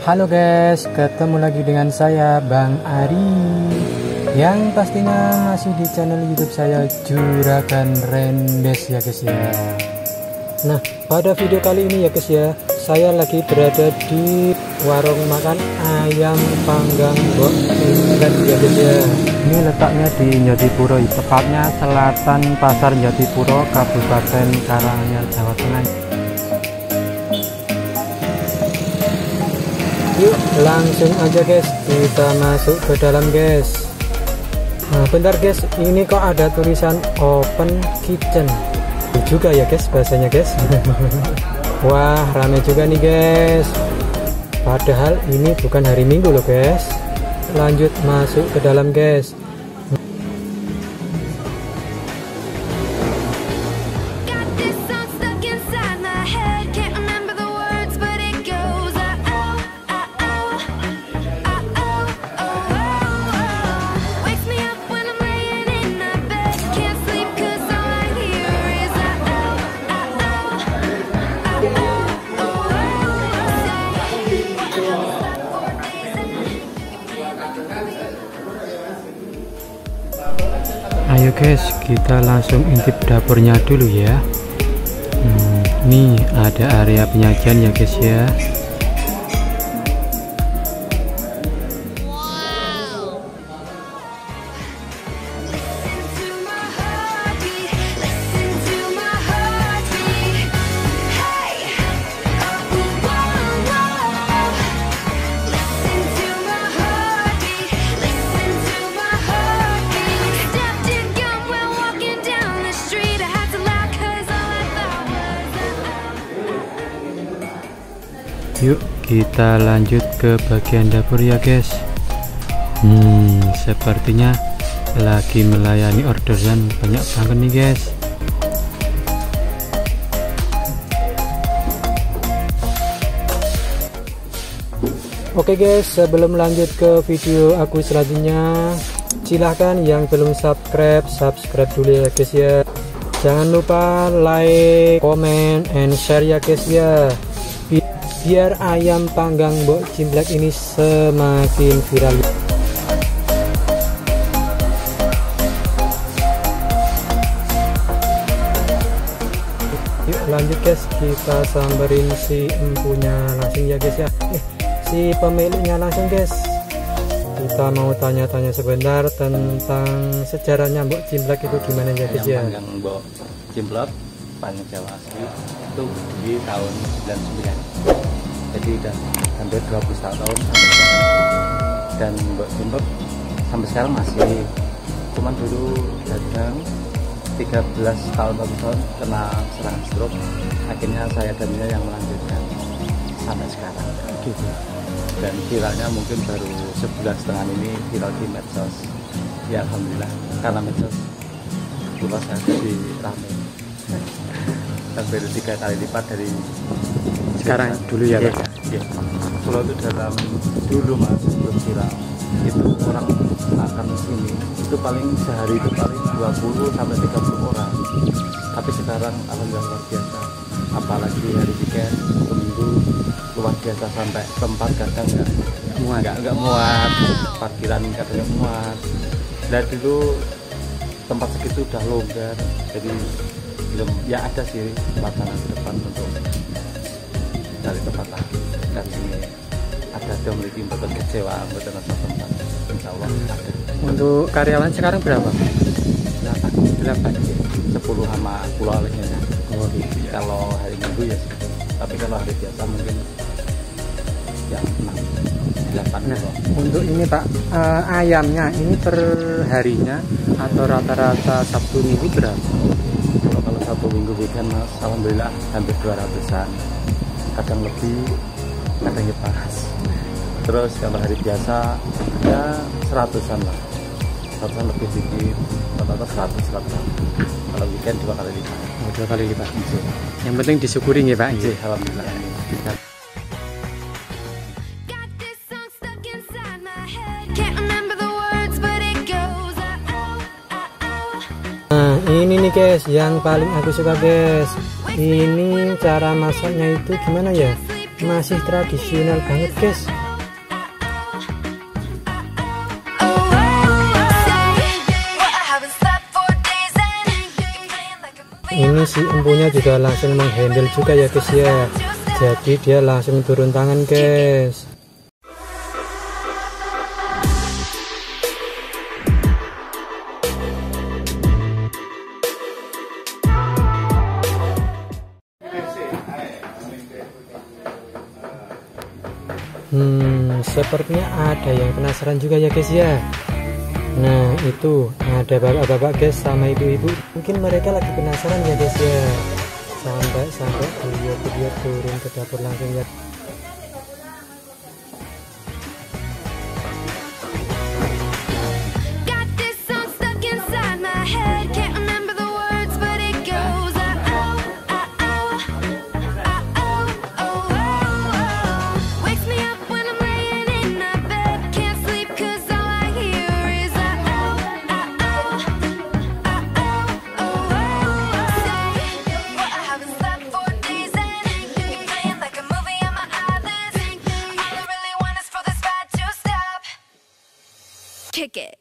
Halo guys, ketemu lagi dengan saya Bang Ari, yang pastinya masih di channel YouTube saya Juragan Rendes ya guys ya. Nah, pada video kali ini ya guys ya, saya lagi berada di warung makan ayam panggang Mbok Cimblek ya guys ya. Ini letaknya di Jatipuro, tepatnya selatan Pasar Jatipuro, Kabupaten Karanganyar, Jawa Tengah. Yuk langsung aja guys, kita masuk ke dalam guys. Nah bentar guys, ini kok ada tulisan open kitchen juga ya guys bahasanya guys. Wah rame juga nih guys, padahal ini bukan hari Minggu loh guys. Lanjut masuk ke dalam guys. Ayo guys, kita langsung intip dapurnya dulu ya. Nih ada area penyajian ya guys ya. Yuk kita lanjut ke bagian dapur ya guys. Sepertinya lagi melayani orderan banyak banget nih guys. Oke guys, sebelum lanjut ke video aku selanjutnya, silahkan yang belum subscribe dulu ya guys ya. Jangan lupa like, comment, and share ya guys ya, biar ayam panggang Mbok Cimblek ini semakin viral. Yuk lanjut guys, kita samberin si empunya langsung ya guys ya. Si pemiliknya langsung guys. Kita mau tanya-tanya sebentar tentang sejarahnya Mbok Cimblek itu gimana ya guys ya. Ayam panggang Mbok Cimblek Panjang Jawa asli itu di tahun 99. Jadi udah hampir 20 tahun sampai sekarang. Dan Mbok Cimblek sampai sekarang masih, cuman dulu dagang 13 tahun kena serangan stroke. Akhirnya saya dan dia yang melanjutkan sampai sekarang gitu. Dan viralnya mungkin baru sebulan setengah ini viral di medsos. Ya alhamdulillah, karena medsos luas jadi rame. Hampir 3 kali lipat dari Sekarang dulu ya Pak. Ya. Kalau itu dalam dulu mas belum viral, itu orang makan sini itu paling sehari itu paling 20 sampai 30 orang. Tapi sekarang alhamdulillah luar biasa. Apalagi hari weekend, seminggu luar biasa, sampai tempat kadang nggak muat, parkiran katanya muat. Dan dulu tempat segitu udah longgar, jadi belum ya ada sih wacana ke depan untuk dari tempat lagi. Dan sini ada memiliki betul kecewa betul tempat, insya Allah ada. Untuk karyawan sekarang berapa? 8 10 sama pulau alihnya. Oh gitu ya. Kalau hari Minggu ya segitu, tapi kalau hari biasa mungkin ya 6 8. Nah untuk ini Pak, ayamnya ini per harinya atau rata-rata Sabtu Minggu berapa? Kalau Sabtu Minggu weekend mas, alhamdulillah hampir 200-an, kadang lebih kadang ya pas. Terus kalau hari biasa ya 100-an lah, 100-an lebih sedikit, rata-rata 100-an. Kalau weekend 2 kali lipat. 2 kali lipat. Yang penting disyukuri ya Pak. Alhamdulillah. Nah ini nih guys yang paling aku suka guys. Ini cara masaknya itu gimana ya? masih tradisional banget guys. Ini si empunya juga langsung menghandle juga ya guys ya, jadi dia langsung turun tangan guys. Sepertinya ada yang penasaran juga ya guys ya. Nah itu ada bapak-bapak guys sama ibu-ibu, mungkin mereka lagi penasaran ya guys ya, sampai beliau turun ke dapur langsung ya. Kick it.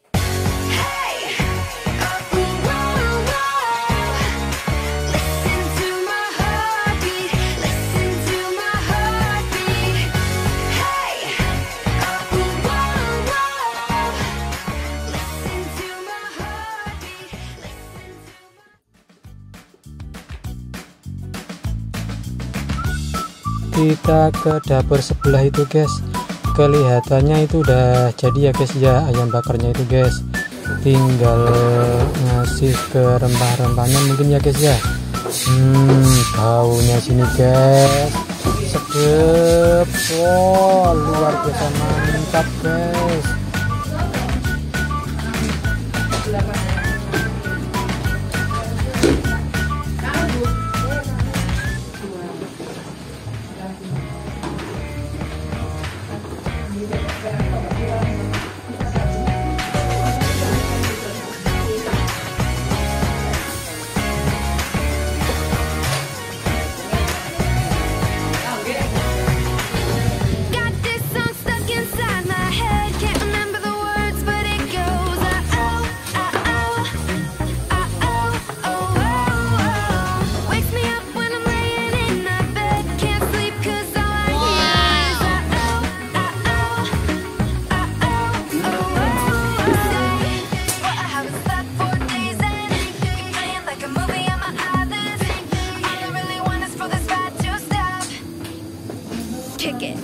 Kita ke dapur sebelah itu guys, kelihatannya itu udah jadi ya guys ya, ayam bakarnya itu guys, tinggal ngasih ke rempah-rempahnya mungkin ya guys ya. Baunya sini guys sedep, wow luar biasa mantap guys. Kick it.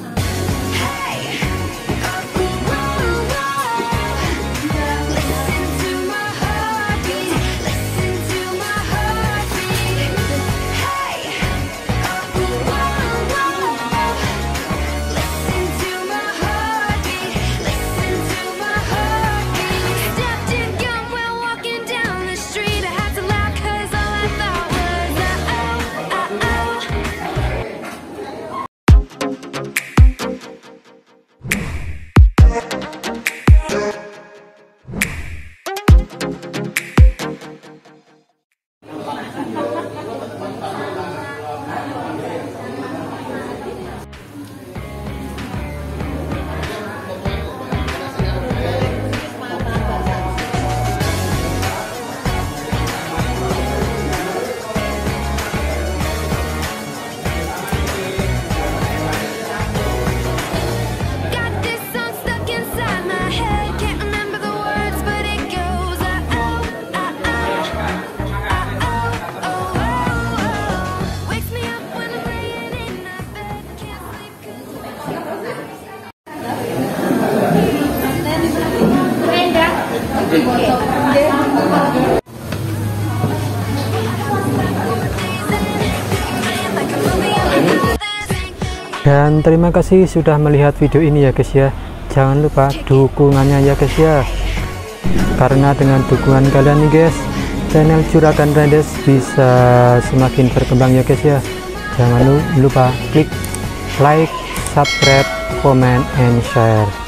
Dan terima kasih sudah melihat video ini ya guys ya. Jangan lupa dukungannya ya guys ya, karena dengan dukungan kalian nih guys, channel Juragan Rendes bisa semakin berkembang ya guys ya. Jangan lupa klik like, subscribe, comment, and share.